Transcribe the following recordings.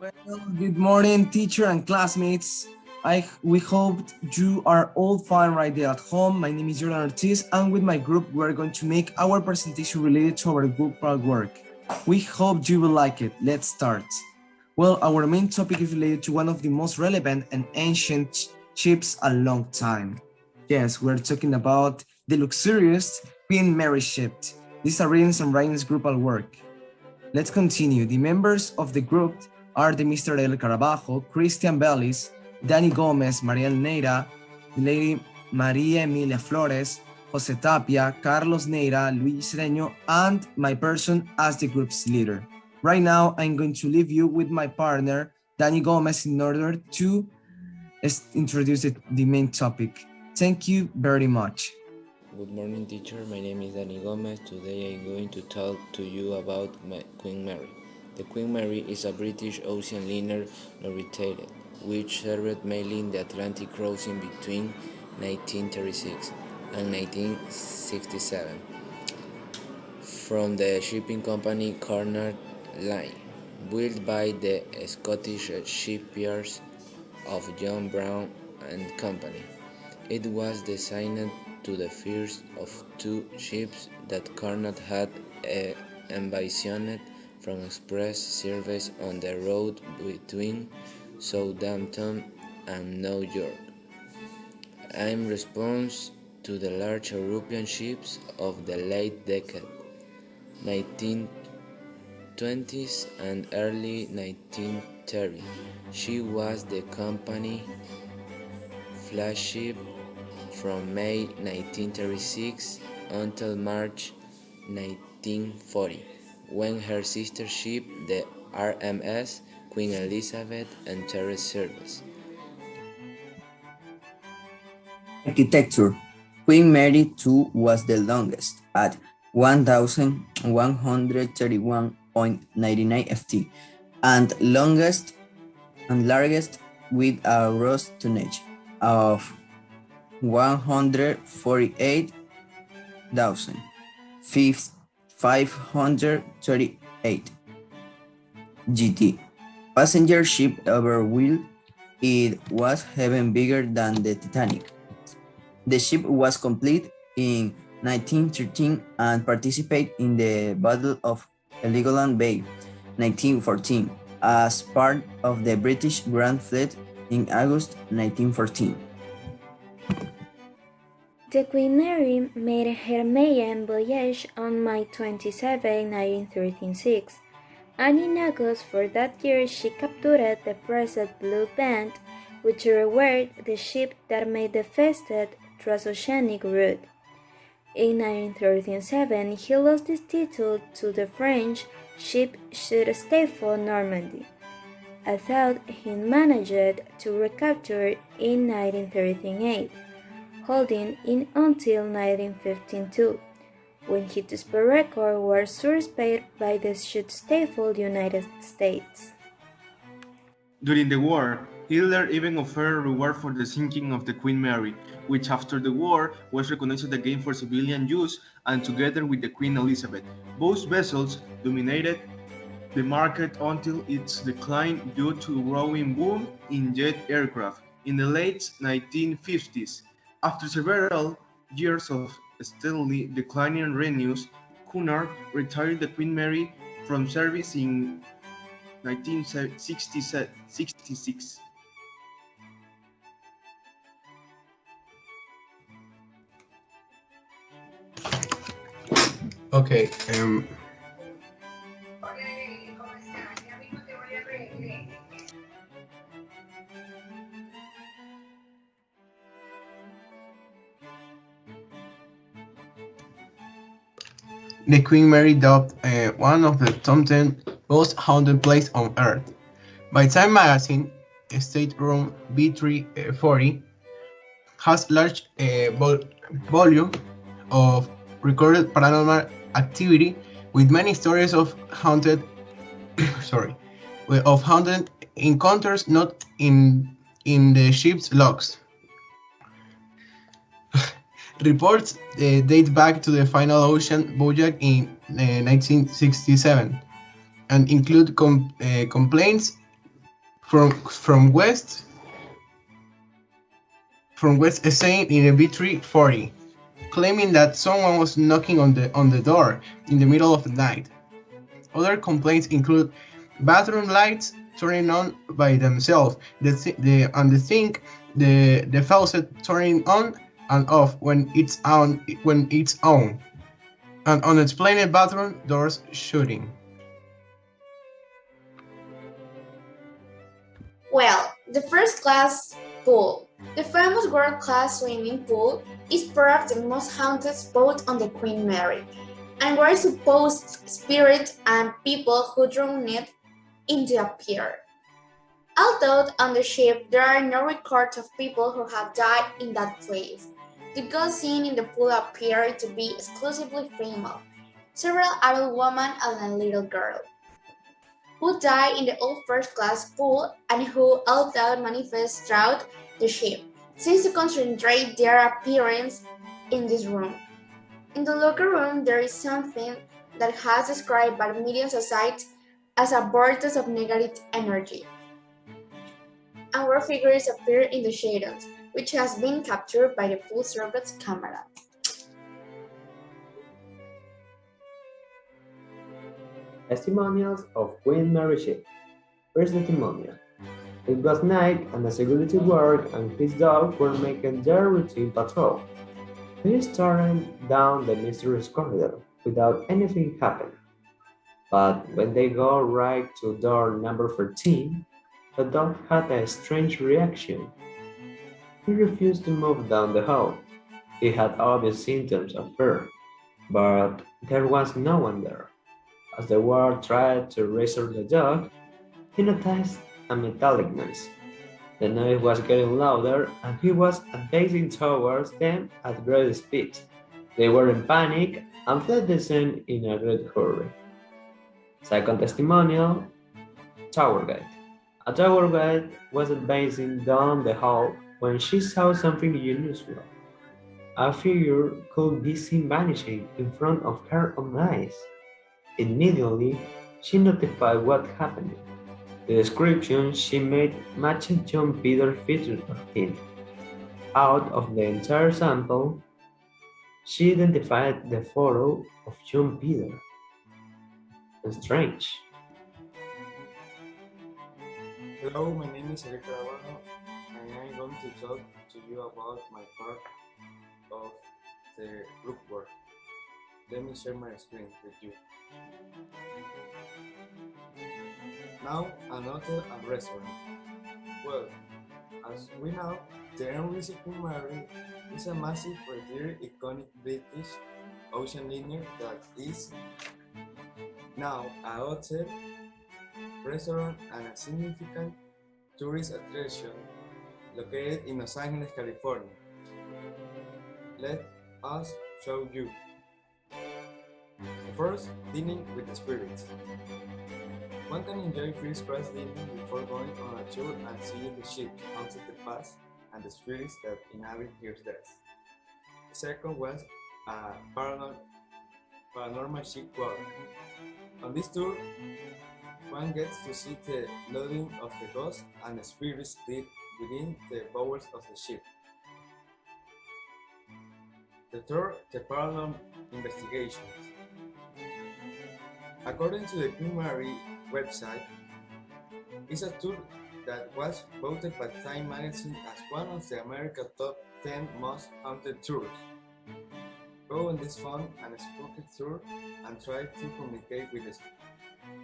Well, good morning, teacher and classmates. We hope you are all fine right there at home. My name is Ortiz, and with my group, we are going to make our presentation related to our Groupal work. We hope you will like it. Let's start. Well, our main topic is related to one of the most relevant and ancient ships a long time. Yes, we're talking about the luxurious Queen Mary ship. These are Ariel's and Ryan's Groupal work. Let's continue. The members of the group are the Mr. Ariel Carabajo, Cristhian Veliz, Danny Gómez, Mariel Neira, the lady María Flores, José Tapia, Carlos Neira, Luigi Cedeño, and my person as the group's leader. Right now, I'm going to leave you with my partner, Danny Gómez, in order to introduce the main topic. Thank you very much. Good morning, teacher. My name is Danny Gómez. Today I'm going to talk to you about Queen Mary. The Queen Mary is a British ocean liner navigator, which served mainly in the Atlantic crossing between 1936 and 1967 from the shipping company Cunard Line, built by the Scottish shipyards of John Brown and Company. It was designed to the first of two ships that Cunard had envisioned from express service on the road between Southampton and New York. In response to the large European ships of the late decade 1920s and early 1930s, she was the company flagship from May 1936 until March 1940, when her sister ship, the RMS Queen Elizabeth, entered service. Architecture. Queen Mary II was the longest, at 1,131.99 ft, and longest and largest with a gross tonnage of 148,538 GT. Passenger ship overwhelmed. It was even bigger than the Titanic. The ship was complete in 1913 and participated in the Battle of Heligoland Bay, 1914, as part of the British Grand Fleet in August 1914. The Queen Mary made her maiden voyage on May 27, 1936, and in August for that year she captured the pressed Blue Band, which were the ship that made the fastest transoceanic route. In 1937, he lost his title to the French ship Sud-Stéphane Normandy. I thought he managed to recapture in 1938, holding it until 1952, when his record was surpassed by the Sud-Stéphane United States. During the war, Hitler even offered a reward for the sinking of the Queen Mary, which after the war was recognized again for civilian use, and together with the Queen Elizabeth, both vessels dominated the market until its decline due to a growing boom in jet aircraft in the late 1950s. After several years of steadily declining revenues, Cunard retired the Queen Mary from service in 1966. Okay. The Queen Mary dubbed one of the top 10 most haunted places on Earth by Time Magazine. Stateroom B340 has large volume of recorded paranormal activity with many stories of haunted encounters not in the ship's logs. Reports date back to the final ocean voyage in 1967 and include complaints from West staying in a B340, claiming that someone was knocking on the door in the middle of the night. Other complaints include bathroom lights turning on by themselves, the sink, the faucet turning on and off when it's on, and unexplained bathroom doors shutting. Well, the first class pool. The famous world-class swimming pool is perhaps the most haunted spot on the Queen Mary, and where supposed spirits and people who drown it into appear. Although on the ship there are no records of people who have died in that place, the ghosts seen in the pool appear to be exclusively female, several adult women and a little girl, who died in the old first-class pool and who although manifest throughout the ship, seems to concentrate their appearance in this room. In the locker room, there is something that has described by media society as a vortex of negative energy, and where figures appear in the shadows, which has been captured by the pool service camera. Testimonials of Queen Mary ship. First testimonial. It was night and the security guard and his dog were making their routine patrol. They started down the mysterious corridor without anything happening. But when they go right to door number 13, the dog had a strange reaction. He refused to move down the hall. He had obvious symptoms of fear, but there was no one there. As the guard tried to reassure the dog, he noticed a metallic noise. The noise was getting louder and he was advancing towards them at great speed. They were in panic and fled the scene in a great hurry. Second testimonial, tower guide. A tower guide was advancing down the hall when she saw something unusual. A figure could be seen vanishing in front of her own eyes. Immediately, she notified what happened. The description she made matched John Peter's features of him. Out of the entire sample, she identified the photo of John Peter. Strange. Hello, my name is Ariel Carabajo, and I'm going to talk to you about my part of the group work. Let me share my screen with you. Now, another restaurant. Well, as we know, the English Queen Mary is a massive, very iconic British ocean liner that is now a hotel, restaurant, and a significant tourist attraction located in Los Angeles, California. Let us show you. First, dining with the spirits. One can enjoy first-class dining before going on a tour and seeing the ship out of the past and the spirits that inhabit here death. The second was a paranormal ship walk. On this tour, one gets to see the loading of the ghosts and the spirits deep within the bowels of the ship. The third, the paranormal investigations. According to the Queen Mary website, it's a tour that was voted by Time magazine as one of the America's top 10 most haunted tours. Go on this fun and spooky tour and try to communicate with the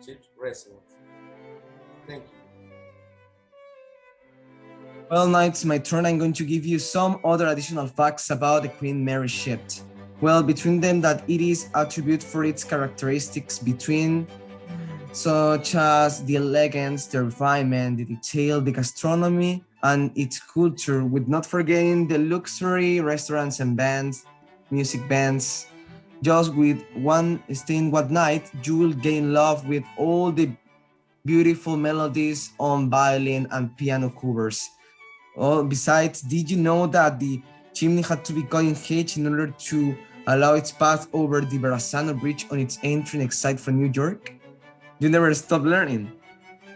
ship's residents. Thank you. Well, now it's my turn. I'm going to give you some other additional facts about the Queen Mary ship. Well, between them that it is attributed for its characteristics between such as the elegance, the refinement, the detail, the gastronomy, and its culture, with not forgetting the luxury restaurants and bands, music bands. Just with one staying one night, you will gain love with all the beautiful melodies on violin and piano covers. Oh, besides, did you know that the chimney had to be cut in half in order to allow its path over the Verrazano Bridge on its entry exit from New York? You never stop learning.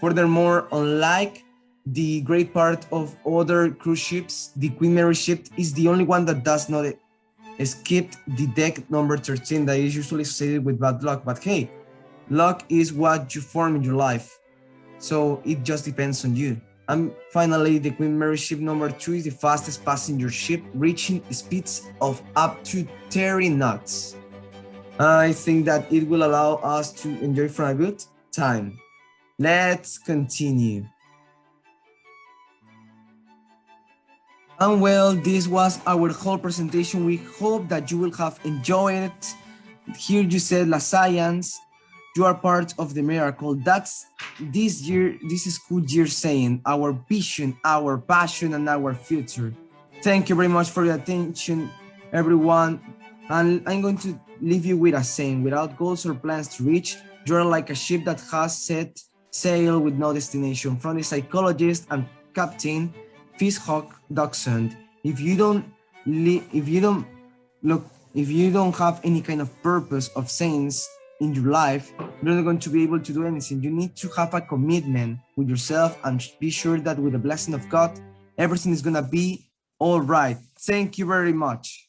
Furthermore, unlike the great part of other cruise ships, the Queen Mary ship is the only one that does not skip the deck number 13 that is usually associated with bad luck. But hey, luck is what you form in your life, so it just depends on you. And finally, the Queen Mary ship number 2 is the fastest passenger ship, reaching speeds of up to 30 knots. I think that it will allow us to enjoy for a good time. Let's continue. And well, this was our whole presentation. We hope that you will have enjoyed it. Here you said La Science, you are part of the miracle. That's this school year saying our vision, our passion, and our future. Thank you very much for your attention, everyone. And I'm going to leave you with a saying: without goals or plans to reach, you are like a ship that has set sail with no destination. From the psychologist and captain Fishhawk Dachshund. If you don't have any kind of purpose of sense in your life, you're not going to be able to do anything. You need to have a commitment with yourself and be sure that with the blessing of God, everything is going to be all right. Thank you very much.